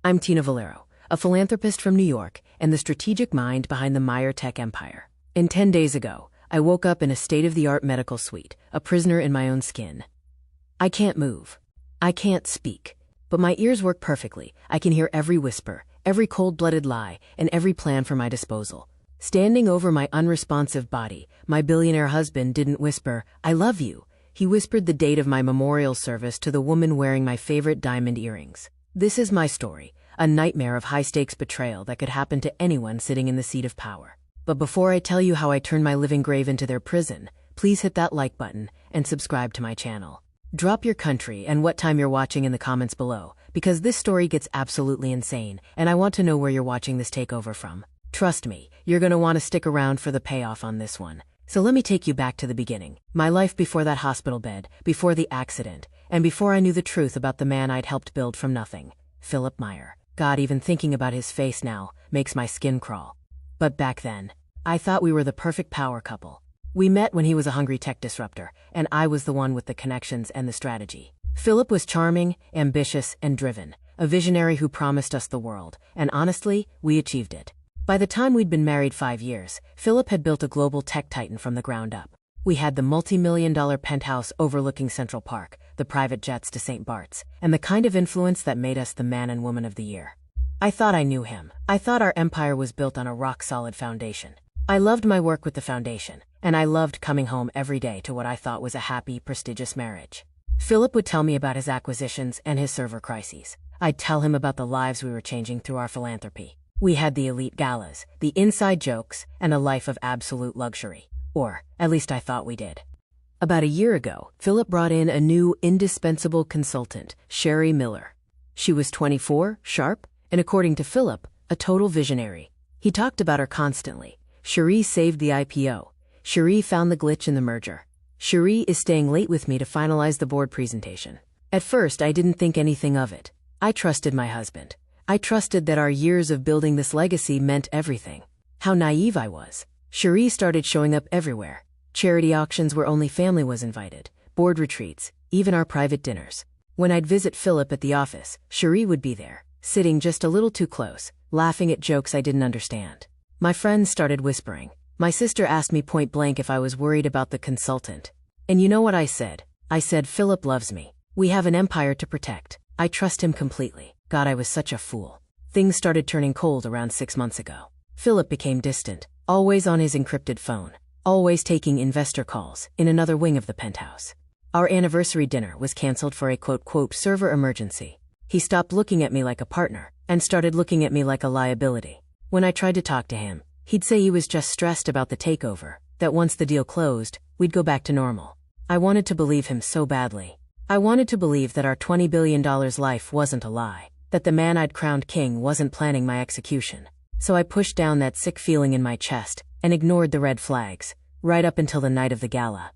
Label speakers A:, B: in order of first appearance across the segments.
A: I'm Tina Valero, a philanthropist from New York and the strategic mind behind the Meyer tech empire. And 10 days ago, I woke up in a state-of-the-art medical suite, a prisoner in my own skin. I can't move. I can't speak. But my ears work perfectly. I can hear every whisper, every cold-blooded lie, and every plan for my disposal. Standing over my unresponsive body, my billionaire husband didn't whisper, "I love you." He whispered the date of my memorial service to the woman wearing my favorite diamond earrings. This is my story, a nightmare of high-stakes betrayal that could happen to anyone sitting in the seat of power. But before I tell you how I turned my living grave into their prison, please hit that like button and subscribe to my channel. Drop your country and what time you're watching in the comments below, because this story gets absolutely insane, and I want to know where you're watching this takeover from. Trust me, you're going to want to stick around for the payoff on this one. So let me take you back to the beginning. My life before that hospital bed, before the accident, and before I knew the truth about the man I'd helped build from nothing. Philip Meyer. God, even thinking about his face now makes my skin crawl. But back then, I thought we were the perfect power couple. We met when he was a hungry tech disruptor, and I was the one with the connections and the strategy. Philip was charming, ambitious, and driven, a visionary who promised us the world, and honestly, we achieved it. By the time we'd been married 5 years, Philip had built a global tech titan from the ground up. We had the multi-million-dollar penthouse overlooking Central Park, the private jets to St. Bart's, and the kind of influence that made us the man and woman of the year. I thought I knew him. I thought our empire was built on a rock-solid foundation. I loved my work with the foundation, and I loved coming home every day to what I thought was a happy, prestigious marriage. Philip would tell me about his acquisitions and his server crises. I'd tell him about the lives we were changing through our philanthropy. We had the elite galas, the inside jokes, and a life of absolute luxury. Or, at least I thought we did. About a year ago, Philip brought in a new, indispensable consultant, Sherry Miller. She was 24, sharp, and according to Philip, a total visionary. He talked about her constantly. Cherie saved the IPO. Cherie found the glitch in the merger. Cherie is staying late with me to finalize the board presentation. At first, I didn't think anything of it. I trusted my husband. I trusted that our years of building this legacy meant everything. How naive I was. Cherie started showing up everywhere. Charity auctions where only family was invited, board retreats, even our private dinners. When I'd visit Philip at the office, Cherie would be there, sitting just a little too close, laughing at jokes I didn't understand. My friends started whispering. My sister asked me point blank if I was worried about the consultant. And you know what I said? I said, "Philip loves me. We have an empire to protect. I trust him completely." God, I was such a fool. Things started turning cold around 6 months ago. Philip became distant, always on his encrypted phone, always taking investor calls in another wing of the penthouse. Our anniversary dinner was canceled for a quote-quote server emergency. He stopped looking at me like a partner and started looking at me like a liability. When I tried to talk to him, he'd say he was just stressed about the takeover, that once the deal closed, we'd go back to normal. I wanted to believe him so badly. I wanted to believe that our $20 billion life wasn't a lie, that the man I'd crowned king wasn't planning my execution. So I pushed down that sick feeling in my chest and ignored the red flags, right up until the night of the gala.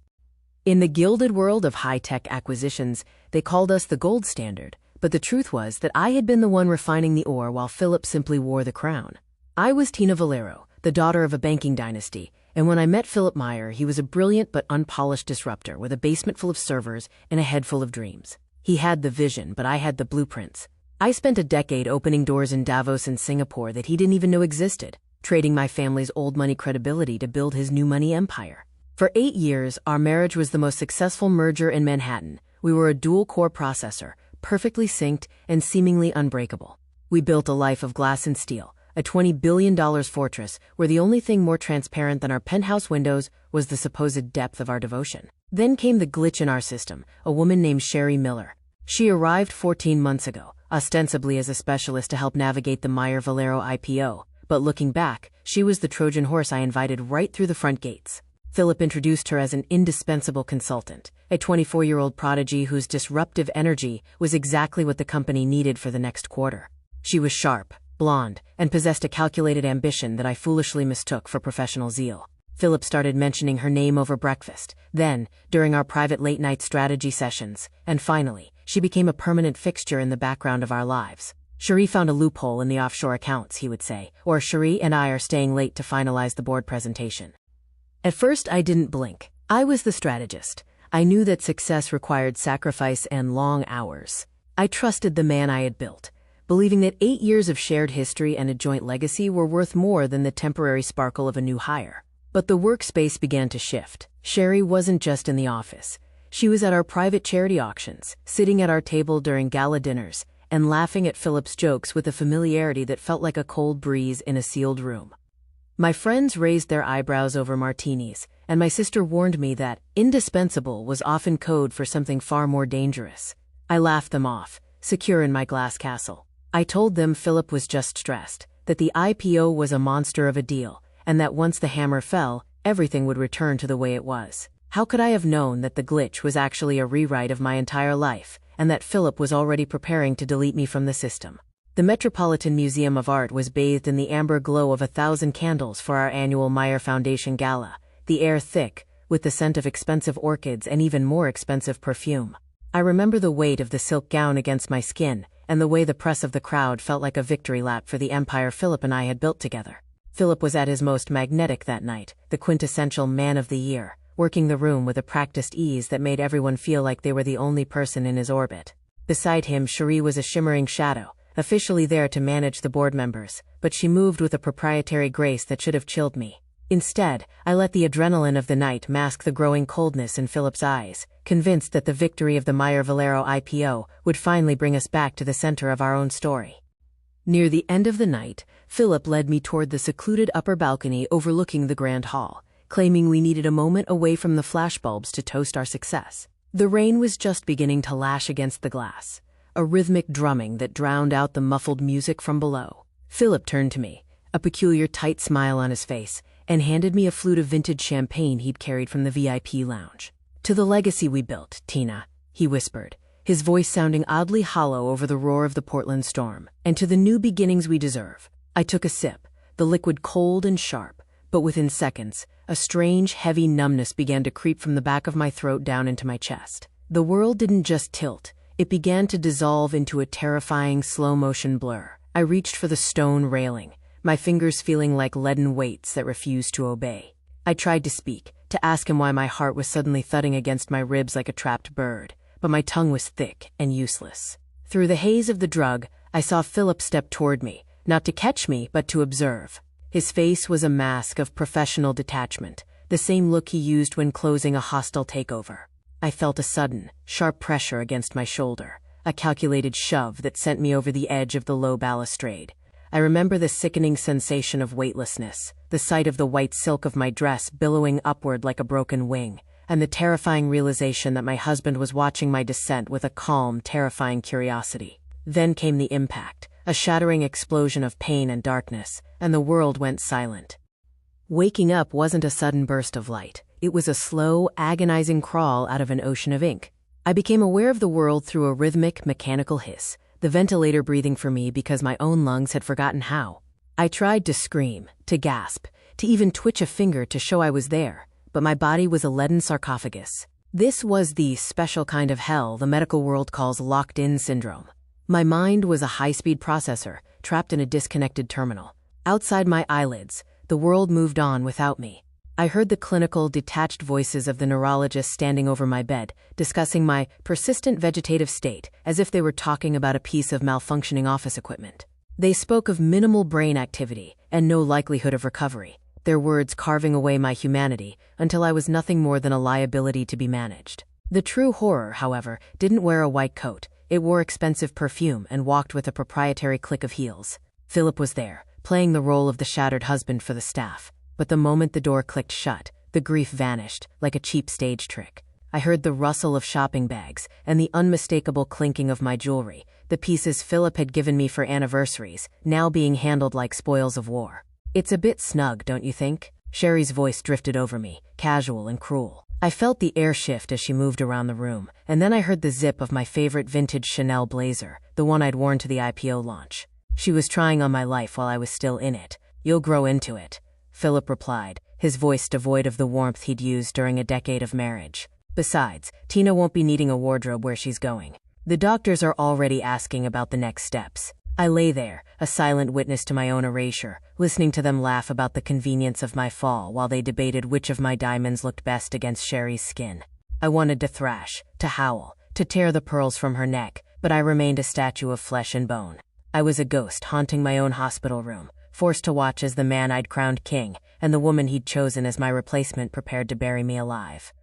A: In the gilded world of high-tech acquisitions, they called us the gold standard, but the truth was that I had been the one refining the ore while Philip simply wore the crown. I was Tina Valero, the daughter of a banking dynasty, and when I met Philip Meyer, he was a brilliant but unpolished disruptor with a basement full of servers and a head full of dreams. He had the vision, but I had the blueprints. I spent a decade opening doors in Davos and Singapore that he didn't even know existed, trading my family's old money credibility to build his new money empire. For 8 years, our marriage was the most successful merger in Manhattan. We were a dual-core processor, perfectly synced and seemingly unbreakable. We built a life of glass and steel, a $20 billion fortress where the only thing more transparent than our penthouse windows was the supposed depth of our devotion. Then came the glitch in our system, a woman named Sherry Miller. She arrived 14 months ago, ostensibly as a specialist to help navigate the Meyer-Valero IPO, but looking back, she was the Trojan horse I invited right through the front gates. Philip introduced her as an indispensable consultant, a 24-year-old prodigy whose disruptive energy was exactly what the company needed for the next quarter. She was sharp, blonde, and possessed a calculated ambition that I foolishly mistook for professional zeal. Philip started mentioning her name over breakfast, then, during our private late-night strategy sessions, and finally, she became a permanent fixture in the background of our lives. Cherie found a loophole in the offshore accounts, he would say, or Cherie and I are staying late to finalize the board presentation. At first, I didn't blink. I was the strategist. I knew that success required sacrifice and long hours. I trusted the man I had built. believing that 8 years of shared history and a joint legacy were worth more than the temporary sparkle of a new hire. But the workspace began to shift. Sherry wasn't just in the office. She was at our private charity auctions, sitting at our table during gala dinners, and laughing at Philip's jokes with a familiarity that felt like a cold breeze in a sealed room. My friends raised their eyebrows over martinis, and my sister warned me that indispensable was often code for something far more dangerous. I laughed them off, secure in my glass castle. I told them Philip was just stressed, that the IPO was a monster of a deal, and that once the hammer fell, everything would return to the way it was. How could I have known that the glitch was actually a rewrite of my entire life, and that Philip was already preparing to delete me from the system? The Metropolitan Museum of Art was bathed in the amber glow of 1,000 candles for our annual Meyer Foundation Gala, the air thick, with the scent of expensive orchids and even more expensive perfume. I remember the weight of the silk gown against my skin, and the way the press of the crowd felt like a victory lap for the empire Philip and I had built together. Philip was at his most magnetic that night, the quintessential man of the year, working the room with a practiced ease that made everyone feel like they were the only person in his orbit. Beside him, Cherie was a shimmering shadow, officially there to manage the board members, but she moved with a proprietary grace that should have chilled me. Instead, I let the adrenaline of the night mask the growing coldness in Philip's eyes, convinced that the victory of the Meyer Valero IPO would finally bring us back to the center of our own story. Near the end of the night, Philip led me toward the secluded upper balcony overlooking the grand hall, claiming we needed a moment away from the flashbulbs to toast our success. The rain was just beginning to lash against the glass, a rhythmic drumming that drowned out the muffled music from below. Philip turned to me, a peculiar tight smile on his face, and handed me a flute of vintage champagne he'd carried from the VIP lounge. "To the legacy we built, Tina," he whispered, his voice sounding oddly hollow over the roar of the Portland storm, "and to the new beginnings we deserve." I took a sip, the liquid cold and sharp, but within seconds, a strange, heavy numbness began to creep from the back of my throat down into my chest. The world didn't just tilt. It began to dissolve into a terrifying, slow-motion blur. I reached for the stone railing, my fingers feeling like leaden weights that refused to obey. I tried to speak, to ask him why my heart was suddenly thudding against my ribs like a trapped bird, but my tongue was thick and useless. Through the haze of the drug, I saw Philip step toward me, not to catch me, but to observe. His face was a mask of professional detachment, the same look he used when closing a hostile takeover. I felt a sudden, sharp pressure against my shoulder, a calculated shove that sent me over the edge of the low balustrade. I remember the sickening sensation of weightlessness, the sight of the white silk of my dress billowing upward like a broken wing, and the terrifying realization that my husband was watching my descent with a calm, terrifying curiosity. Then came the impact, a shattering explosion of pain and darkness, and the world went silent. Waking up wasn't a sudden burst of light. It was a slow, agonizing crawl out of an ocean of ink. I became aware of the world through a rhythmic, mechanical hiss, the ventilator breathing for me because my own lungs had forgotten how. I tried to scream, to gasp, to even twitch a finger to show I was there, but my body was a leaden sarcophagus. This was the special kind of hell the medical world calls locked-in syndrome. My mind was a high-speed processor, trapped in a disconnected terminal. Outside my eyelids, the world moved on without me. I heard the clinical, detached voices of the neurologists standing over my bed, discussing my persistent vegetative state, as if they were talking about a piece of malfunctioning office equipment. They spoke of minimal brain activity and no likelihood of recovery, their words carving away my humanity until I was nothing more than a liability to be managed. The true horror, however, didn't wear a white coat. It wore expensive perfume and walked with a proprietary click of heels. Philip was there, playing the role of the shattered husband for the staff. But the moment the door clicked shut, the grief vanished, like a cheap stage trick. I heard the rustle of shopping bags and the unmistakable clinking of my jewelry, the pieces Philip had given me for anniversaries, now being handled like spoils of war. "It's a bit snug, don't you think?" Sherry's voice drifted over me, casual and cruel. I felt the air shift as she moved around the room, and then I heard the zip of my favorite vintage Chanel blazer, the one I'd worn to the IPO launch. She was trying on my life while I was still in it. "You'll grow into it," Philip replied, his voice devoid of the warmth he'd used during a decade of marriage. "Besides, Tina won't be needing a wardrobe where she's going. The doctors are already asking about the next steps." I lay there, a silent witness to my own erasure, listening to them laugh about the convenience of my fall while they debated which of my diamonds looked best against Sherry's skin. I wanted to thrash, to howl, to tear the pearls from her neck, but I remained a statue of flesh and bone. I was a ghost haunting my own hospital room, forced to watch as the man I'd crowned king and the woman he'd chosen as my replacement prepared to bury me alive.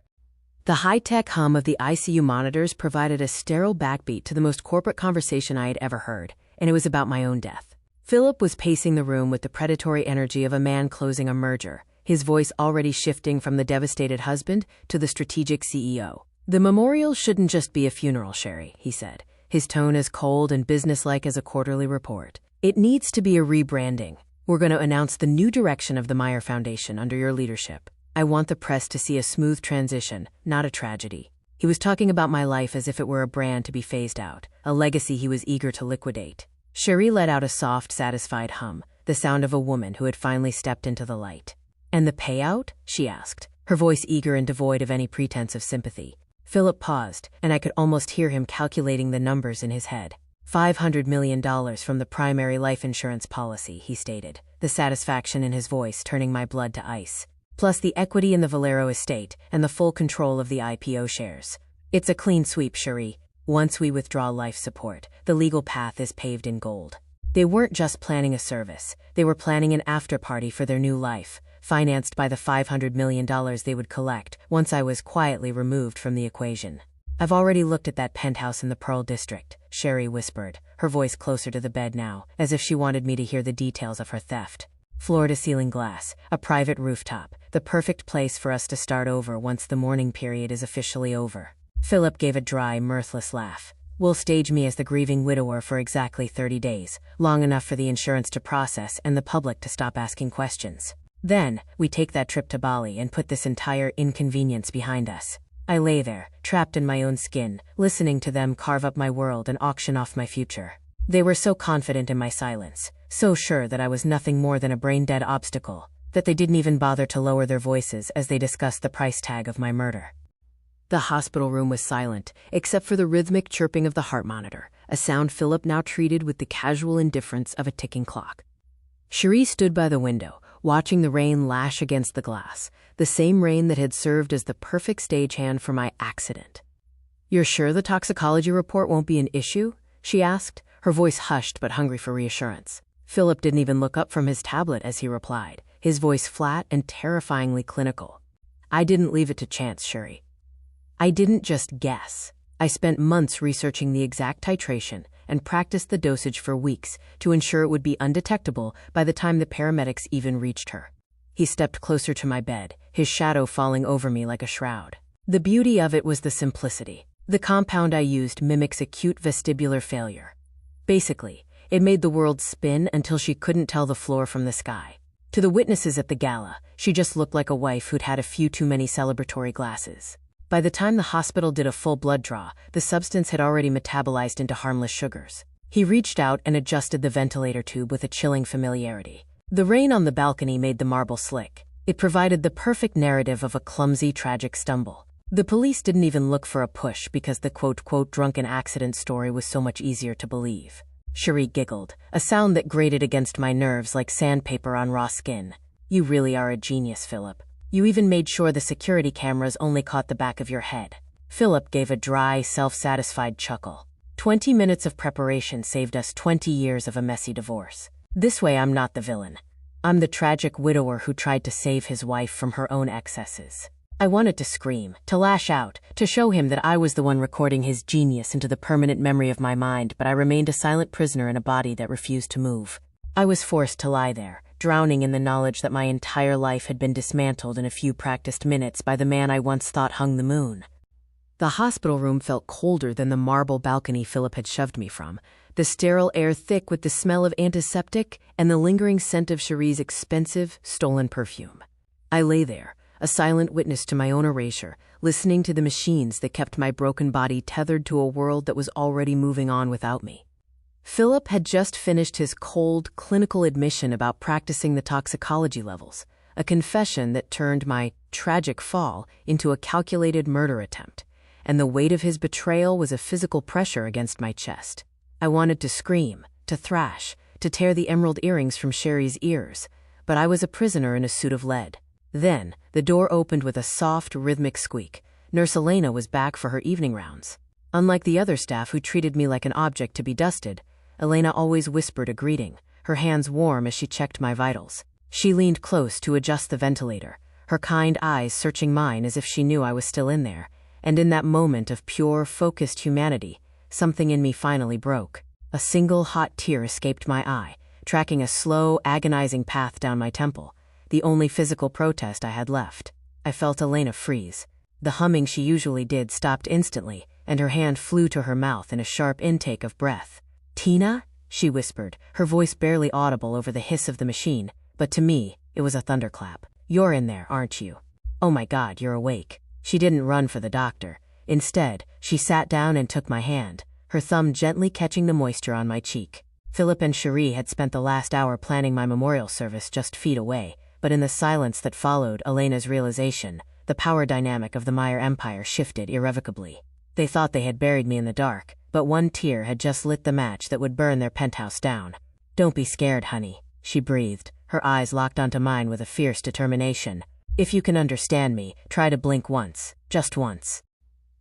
A: The high-tech hum of the ICU monitors provided a sterile backbeat to the most corporate conversation I had ever heard, and it was about my own death. Philip was pacing the room with the predatory energy of a man closing a merger, his voice already shifting from the devastated husband to the strategic CEO. "The memorial shouldn't just be a funeral, Sherry," he said, his tone as cold and businesslike as a quarterly report. "It needs to be a rebranding. We're going to announce the new direction of the Meyer Foundation under your leadership. I want the press to see a smooth transition, not a tragedy." He was talking about my life as if it were a brand to be phased out, a legacy he was eager to liquidate. Sherry let out a soft, satisfied hum, the sound of a woman who had finally stepped into the light. "And the payout?" she asked, her voice eager and devoid of any pretense of sympathy. Philip paused, and I could almost hear him calculating the numbers in his head. $500 million from the primary life insurance policy, he stated, the satisfaction in his voice turning my blood to ice. Plus the equity in the Valero estate and the full control of the IPO shares. "It's a clean sweep, Cherie. Once we withdraw life support, the legal path is paved in gold." They weren't just planning a service. They were planning an after-party for their new life, financed by the $500 million they would collect once I was quietly removed from the equation. "I've already looked at that penthouse in the Pearl District," Sherry whispered, her voice closer to the bed now, as if she wanted me to hear the details of her theft. "Floor-to-ceiling glass, a private rooftop, the perfect place for us to start over once the mourning period is officially over." Philip gave a dry, mirthless laugh. "We'll stage me as the grieving widower for exactly 30 days, long enough for the insurance to process and the public to stop asking questions. Then, we take that trip to Bali and put this entire inconvenience behind us." I lay there, trapped in my own skin, listening to them carve up my world and auction off my future. They were so confident in my silence, so sure that I was nothing more than a brain-dead obstacle, that they didn't even bother to lower their voices as they discussed the price tag of my murder. The hospital room was silent, except for the rhythmic chirping of the heart monitor, a sound Philip now treated with the casual indifference of a ticking clock. Cherie stood by the window, watching the rain lash against the glass, the same rain that had served as the perfect stagehand for my accident. "You're sure the toxicology report won't be an issue?" she asked, her voice hushed but hungry for reassurance. Philip didn't even look up from his tablet as he replied, his voice flat and terrifyingly clinical. "I didn't leave it to chance, Sherry. I didn't just guess. I spent months researching the exact titration and practiced the dosage for weeks to ensure it would be undetectable by the time the paramedics even reached her." He stepped closer to my bed, his shadow falling over me like a shroud. "The beauty of it was the simplicity. The compound I used mimics acute vestibular failure. Basically, it made the world spin until she couldn't tell the floor from the sky. To the witnesses at the gala, she just looked like a wife who'd had a few too many celebratory glasses. By the time the hospital did a full blood draw, the substance had already metabolized into harmless sugars." He reached out and adjusted the ventilator tube with a chilling familiarity. The rain on the balcony made the marble slick. It provided the perfect narrative of a clumsy, tragic stumble. The police didn't even look for a push because the quote-quote drunken accident story was so much easier to believe. Cherie giggled, a sound that grated against my nerves like sandpaper on raw skin. "You really are a genius, Philip. You even made sure the security cameras only caught the back of your head." Philip gave a dry, self-satisfied chuckle. 20 minutes of preparation saved us 20 years of a messy divorce. This way I'm not the villain. I'm the tragic widower who tried to save his wife from her own excesses. I wanted to scream, to lash out, to show him that I was the one recording his genius into the permanent memory of my mind, but I remained a silent prisoner in a body that refused to move. I was forced to lie there, drowning in the knowledge that my entire life had been dismantled in a few practiced minutes by the man I once thought hung the moon. The hospital room felt colder than the marble balcony Philip had shoved me from, the sterile air thick with the smell of antiseptic and the lingering scent of Cherie's expensive, stolen perfume. I lay there, a silent witness to my own erasure, listening to the machines that kept my broken body tethered to a world that was already moving on without me. Philip had just finished his cold, clinical admission about practicing the toxicology levels, a confession that turned my tragic fall into a calculated murder attempt, and the weight of his betrayal was a physical pressure against my chest. I wanted to scream, to thrash, to tear the emerald earrings from Sherry's ears, but I was a prisoner in a suit of lead. Then, the door opened with a soft, rhythmic squeak. Nurse Elena was back for her evening rounds. Unlike the other staff who treated me like an object to be dusted, Elena always whispered a greeting, her hands warm as she checked my vitals. She leaned close to adjust the ventilator, her kind eyes searching mine as if she knew I was still in there. And in that moment of pure, focused humanity, something in me finally broke. A single hot tear escaped my eye, tracking a slow, agonizing path down my temple, the only physical protest I had left. I felt Elena freeze. The humming she usually did stopped instantly, and her hand flew to her mouth in a sharp intake of breath. "Tina?" she whispered, her voice barely audible over the hiss of the machine, but to me, it was a thunderclap. "You're in there, aren't you? Oh my God, you're awake." She didn't run for the doctor. Instead, she sat down and took my hand, her thumb gently catching the moisture on my cheek. Philip and Cherie had spent the last hour planning my memorial service just feet away, but in the silence that followed Elena's realization, the power dynamic of the Meyer Empire shifted irrevocably. They thought they had buried me in the dark, but one tear had just lit the match that would burn their penthouse down. "Don't be scared, honey," she breathed, her eyes locked onto mine with a fierce determination. "If you can understand me, try to blink once, just once."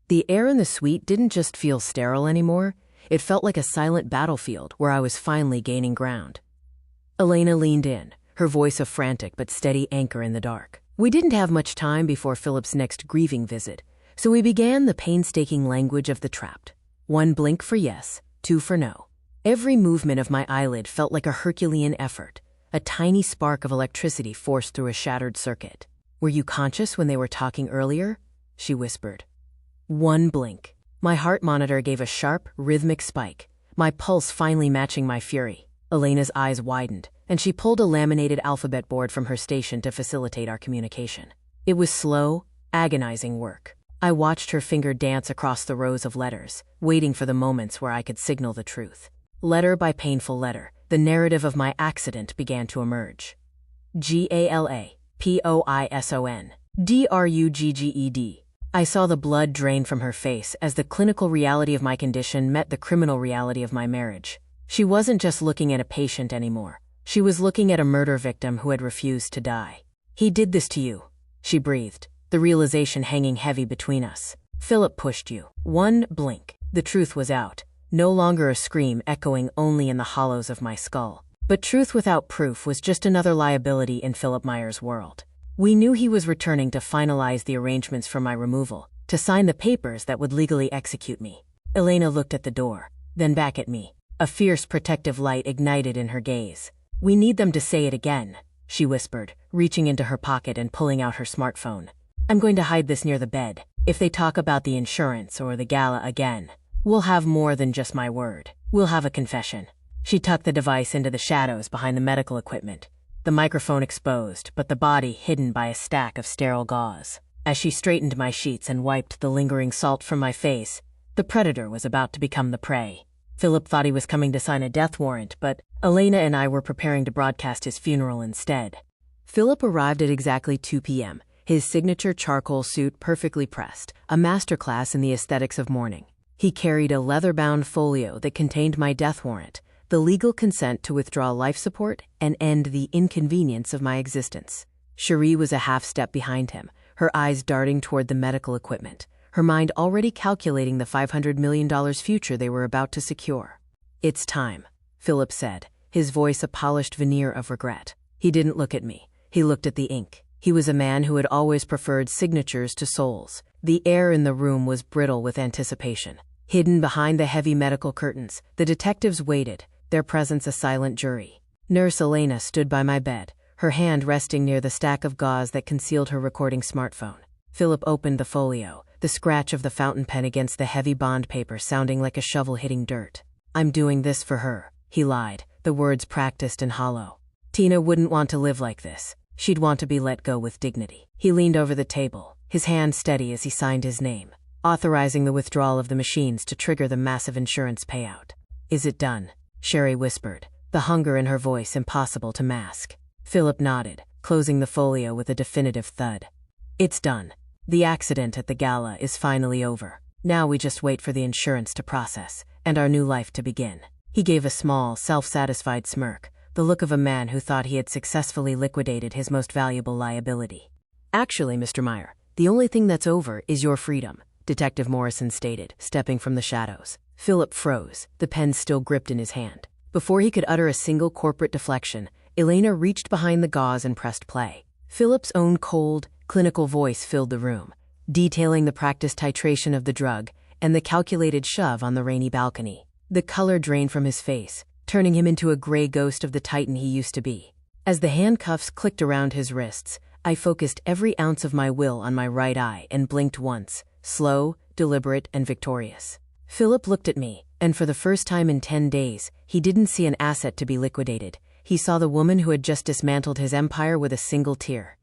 A: The air in the suite didn't just feel sterile anymore, it felt like a silent battlefield where I was finally gaining ground. Elena leaned in, her voice a frantic but steady anchor in the dark. We didn't have much time before Philip's next grieving visit, so we began the painstaking language of the trapped. 1 blink for yes, 2 for no. Every movement of my eyelid felt like a Herculean effort, a tiny spark of electricity forced through a shattered circuit. "Were you conscious when they were talking earlier?" she whispered. 1 blink. My heart monitor gave a sharp, rhythmic spike, my pulse finally matching my fury. Elena's eyes widened, and she pulled a laminated alphabet board from her station to facilitate our communication. It was slow, agonizing work. I watched her finger dance across the rows of letters, waiting for the moments where I could signal the truth. Letter by painful letter, the narrative of my accident began to emerge. GALAPOISON. DRUGGED. I saw the blood drain from her face as the clinical reality of my condition met the criminal reality of my marriage. She wasn't just looking at a patient anymore. She was looking at a murder victim who had refused to die. "He did this to you," she breathed, the realization hanging heavy between us. "Philip pushed you." 1 blink. The truth was out, no longer a scream echoing only in the hollows of my skull. But truth without proof was just another liability in Philip Meyer's world. We knew he was returning to finalize the arrangements for my removal, to sign the papers that would legally execute me. Elena looked at the door, then back at me. A fierce protective light ignited in her gaze. "We need them to say it again," she whispered, reaching into her pocket and pulling out her smartphone. "I'm going to hide this near the bed. If they talk about the insurance or the gala again, we'll have more than just my word. We'll have a confession." She tucked the device into the shadows behind the medical equipment, the microphone exposed, but the body hidden by a stack of sterile gauze. As she straightened my sheets and wiped the lingering salt from my face, the predator was about to become the prey. Philip thought he was coming to sign a death warrant, but Elena and I were preparing to broadcast his funeral instead. Philip arrived at exactly 2 p.m., his signature charcoal suit perfectly pressed, a masterclass in the aesthetics of mourning. He carried a leather-bound folio that contained my death warrant, the legal consent to withdraw life support and end the inconvenience of my existence. Cherie was a half step behind him, her eyes darting toward the medical equipment, her mind already calculating the $500 million future they were about to secure. "It's time," Philip said, his voice a polished veneer of regret. He didn't look at me. He looked at the ink. He was a man who had always preferred signatures to souls. The air in the room was brittle with anticipation. Hidden behind the heavy medical curtains, the detectives waited, their presence a silent jury. Nurse Elena stood by my bed, her hand resting near the stack of gauze that concealed her recording smartphone. Philip opened the folio, the scratch of the fountain pen against the heavy bond paper sounding like a shovel hitting dirt. "I'm doing this for her," he lied, the words practiced and hollow. "Tina wouldn't want to live like this. She'd want to be let go with dignity." He leaned over the table, his hand steady as he signed his name, authorizing the withdrawal of the machines to trigger the massive insurance payout. "Is it done?" Cherie whispered, the hunger in her voice impossible to mask. Philip nodded, closing the folio with a definitive thud. "It's done. The accident at the gala is finally over. Now we just wait for the insurance to process, and our new life to begin." He gave a small, self-satisfied smirk, the look of a man who thought he had successfully liquidated his most valuable liability. "Actually, Mr. Meyer, the only thing that's over is your freedom," Detective Morrison stated, stepping from the shadows. Philip froze, the pen still gripped in his hand. Before he could utter a single corporate deflection, Elena reached behind the gauze and pressed play. Philip's own cold, clinical voice filled the room, detailing the practiced titration of the drug and the calculated shove on the rainy balcony. The color drained from his face, turning him into a gray ghost of the titan he used to be. As the handcuffs clicked around his wrists, I focused every ounce of my will on my right eye and blinked once, slow, deliberate, and victorious. Philip looked at me, and for the first time in 10 days, he didn't see an asset to be liquidated. He saw the woman who had just dismantled his empire with a single tear.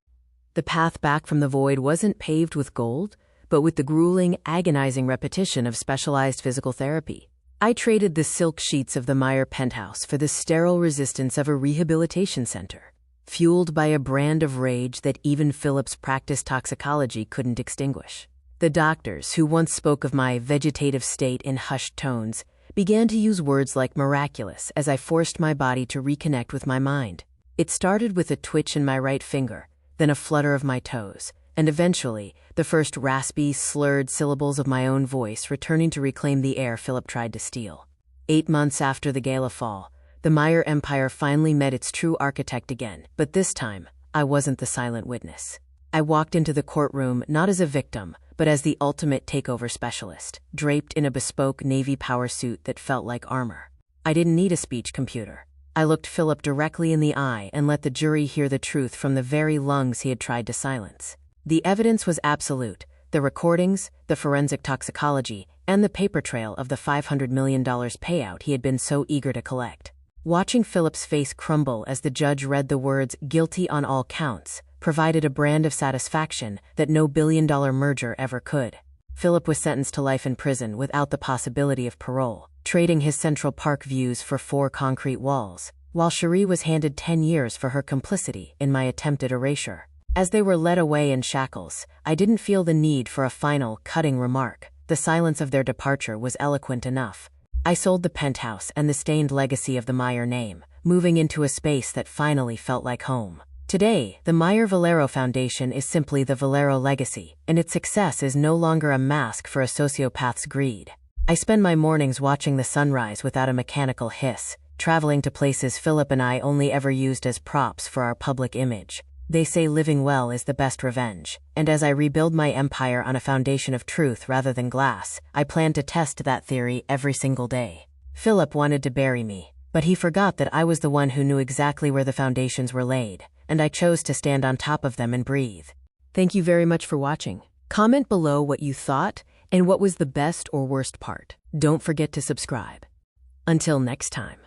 A: The path back from the void wasn't paved with gold, but with the grueling, agonizing repetition of specialized physical therapy. I traded the silk sheets of the Meyer penthouse for the sterile resistance of a rehabilitation center, fueled by a brand of rage that even Philip's practiced toxicology couldn't extinguish. The doctors, who once spoke of my vegetative state in hushed tones, began to use words like miraculous as I forced my body to reconnect with my mind. It started with a twitch in my right finger, then a flutter of my toes, and eventually, the first raspy, slurred syllables of my own voice returning to reclaim the air Philip tried to steal. 8 months after the gala fall, the Meyer empire finally met its true architect again, but this time, I wasn't the silent witness. I walked into the courtroom not as a victim, but as the ultimate takeover specialist, draped in a bespoke Navy power suit that felt like armor. I didn't need a speech computer. I looked Philip directly in the eye and let the jury hear the truth from the very lungs he had tried to silence. The evidence was absolute: the recordings, the forensic toxicology, and the paper trail of the $500 million payout he had been so eager to collect. Watching Philip's face crumble as the judge read the words "guilty on all counts" provided a brand of satisfaction that no billion-dollar merger ever could. Philip was sentenced to life in prison without the possibility of parole, trading his Central Park views for 4 concrete walls, while Cherie was handed 10 years for her complicity in my attempted erasure. As they were led away in shackles, I didn't feel the need for a final, cutting remark. The silence of their departure was eloquent enough. I sold the penthouse and the stained legacy of the Meyer name, moving into a space that finally felt like home. Today, the Meyer-Valero Foundation is simply the Valero legacy, and its success is no longer a mask for a sociopath's greed. I spend my mornings watching the sunrise without a mechanical hiss, traveling to places Philip and I only ever used as props for our public image. They say living well is the best revenge, and as I rebuild my empire on a foundation of truth rather than glass, I plan to test that theory every single day. Philip wanted to bury me, but he forgot that I was the one who knew exactly where the foundations were laid, and I chose to stand on top of them and breathe. Thank you very much for watching. Comment below what you thought and what was the best or worst part. Don't forget to subscribe. Until next time.